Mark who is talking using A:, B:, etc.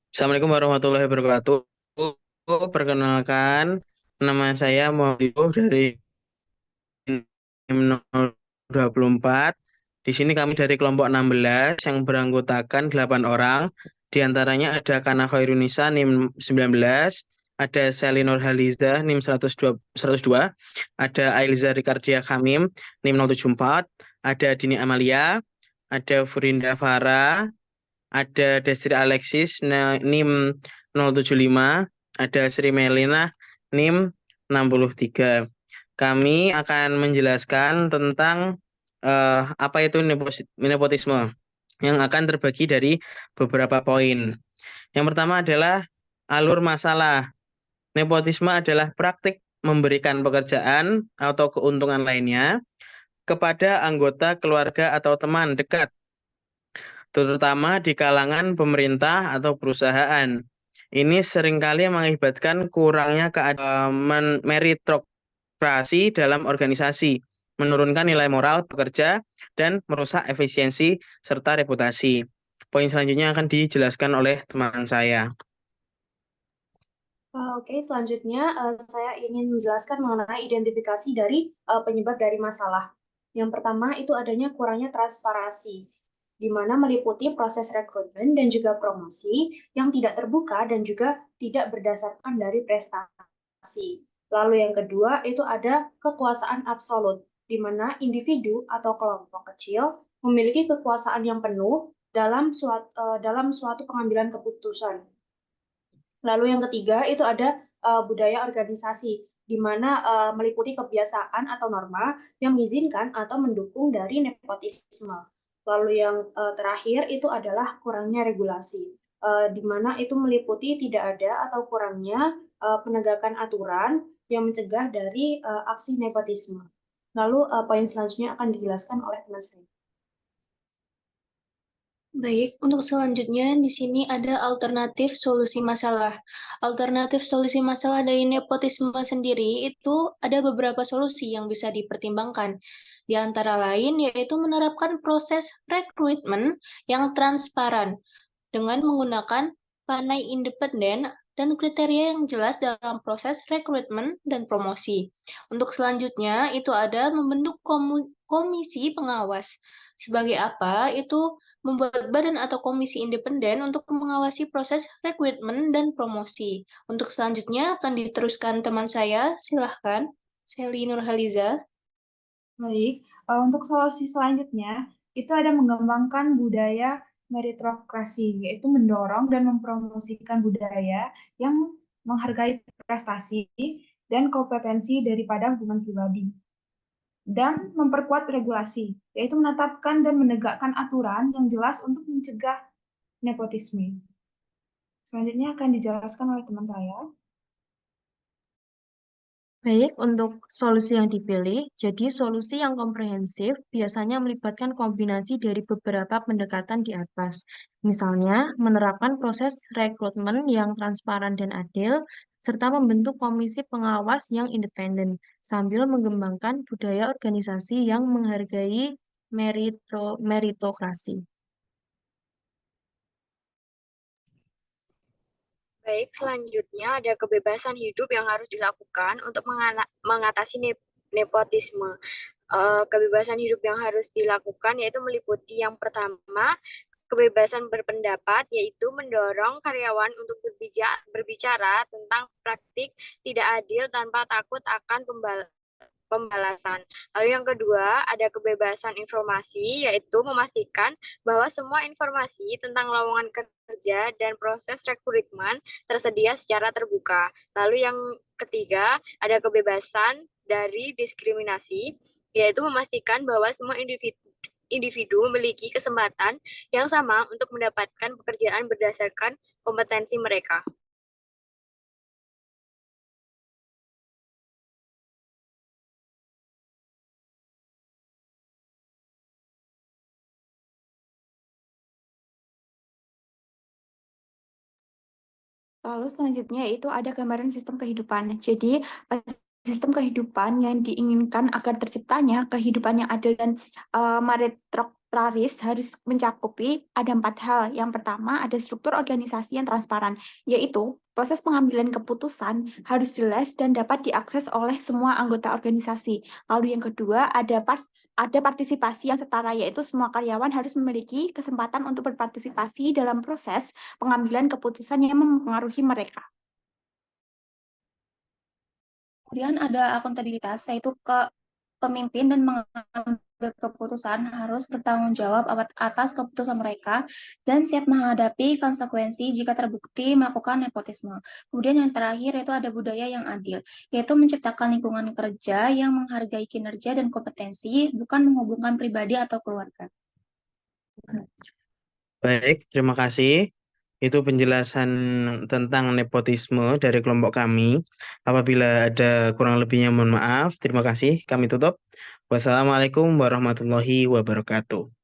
A: Assalamualaikum warahmatullahi wabarakatuh. Perkenalkan, nama saya Muhammad dari NIM 024. Di sini kami dari kelompok 16 yang beranggotakan 8 orang. Di antaranya ada Kana Khairunisa NIM 19, ada Selinor Haliza NIM 102, ada Ailza Ricardia Kamim NIM 074, ada Dini Amalia, ada Furinda Farah, ada Destri Alexis NIM 075, ada Sri Melina NIM 63. Kami akan menjelaskan tentang apa itu nepotisme yang akan terbagi dari beberapa poin. Yang pertama adalah alur masalah. Nepotisme adalah praktik memberikan pekerjaan atau keuntungan lainnya kepada anggota keluarga atau teman dekat, terutama di kalangan pemerintah atau perusahaan. Ini seringkali mengakibatkan kurangnya meritokrasi dalam organisasi, menurunkan nilai moral pekerja, dan merusak efisiensi serta reputasi. Poin selanjutnya akan dijelaskan oleh teman saya.
B: Oke, selanjutnya saya ingin menjelaskan mengenai identifikasi dari penyebab dari masalah. Yang pertama itu adanya kurangnya transparansi, di mana meliputi proses rekrutmen dan juga promosi yang tidak terbuka dan juga tidak berdasarkan dari prestasi. Lalu yang kedua itu ada kekuasaan absolut, di mana individu atau kelompok kecil memiliki kekuasaan yang penuh dalam suatu pengambilan keputusan. Lalu yang ketiga itu ada budaya organisasi, di mana meliputi kebiasaan atau norma yang mengizinkan atau mendukung dari nepotisme. Lalu yang terakhir itu adalah kurangnya regulasi, di mana itu meliputi tidak ada atau kurangnya penegakan aturan yang mencegah dari aksi nepotisme. Lalu poin selanjutnya akan dijelaskan oleh teman saya.
C: Baik, untuk selanjutnya di sini ada alternatif solusi masalah. Alternatif solusi masalah dari nepotisme sendiri itu ada beberapa solusi yang bisa dipertimbangkan. Di antara lain yaitu menerapkan proses rekrutmen yang transparan dengan menggunakan panai independen dan kriteria yang jelas dalam proses rekrutmen dan promosi. Untuk selanjutnya itu ada membentuk komisi pengawas. Sebagai apa? Itu membuat badan atau komisi independen untuk mengawasi proses rekrutmen dan promosi. Untuk selanjutnya akan diteruskan teman saya, silahkan. Seli Nurhaliza.
D: Baik, untuk solusi selanjutnya itu ada mengembangkan budaya meritokrasi, yaitu mendorong dan mempromosikan budaya yang menghargai prestasi dan kompetensi daripada hubungan pribadi. Dan memperkuat regulasi, yaitu menetapkan dan menegakkan aturan yang jelas untuk mencegah nepotisme. Selanjutnya akan dijelaskan oleh teman saya.
E: Baik, untuk solusi yang dipilih, jadi solusi yang komprehensif biasanya melibatkan kombinasi dari beberapa pendekatan di atas. Misalnya, menerapkan proses rekrutmen yang transparan dan adil, serta membentuk komisi pengawas yang independen, sambil mengembangkan budaya organisasi yang menghargai meritokrasi.
F: Baik, selanjutnya ada kebebasan hidup yang harus dilakukan untuk mengatasi nepotisme. Kebebasan hidup yang harus dilakukan yaitu meliputi yang pertama, kebebasan berpendapat, yaitu mendorong karyawan untuk berbicara tentang praktik tidak adil tanpa takut akan pembalasan. Lalu yang kedua, ada kebebasan informasi, yaitu memastikan bahwa semua informasi tentang lowongan kerja dan proses rekrutmen tersedia secara terbuka. Lalu yang ketiga, ada kebebasan dari diskriminasi, yaitu memastikan bahwa semua individu memiliki kesempatan yang sama untuk mendapatkan pekerjaan berdasarkan kompetensi mereka.
D: Lalu selanjutnya itu ada gambaran sistem kehidupan. Jadi sistem kehidupan yang diinginkan agar terciptanya kehidupan yang adil dan
G: Raris harus mencakupi ada 4 hal. Yang pertama, ada struktur organisasi yang transparan, yaitu proses pengambilan keputusan harus jelas dan dapat diakses oleh semua anggota organisasi. Lalu yang kedua, ada partisipasi yang setara, yaitu semua karyawan harus memiliki kesempatan untuk berpartisipasi dalam proses pengambilan keputusan yang mempengaruhi mereka.
H: Kemudian ada akuntabilitas, yaitu pemimpin dan mengambil keputusan harus bertanggung jawab atas keputusan mereka dan siap menghadapi konsekuensi jika terbukti melakukan nepotisme. Kemudian yang terakhir itu ada budaya yang adil, yaitu menciptakan lingkungan kerja yang menghargai kinerja dan kompetensi, bukan menghubungkan pribadi atau keluarga.
A: Baik, terima kasih. Itu penjelasan tentang nepotisme dari kelompok kami. Apabila ada kurang lebihnya mohon maaf. Terima kasih. Kami tutup. Wassalamualaikum warahmatullahi wabarakatuh.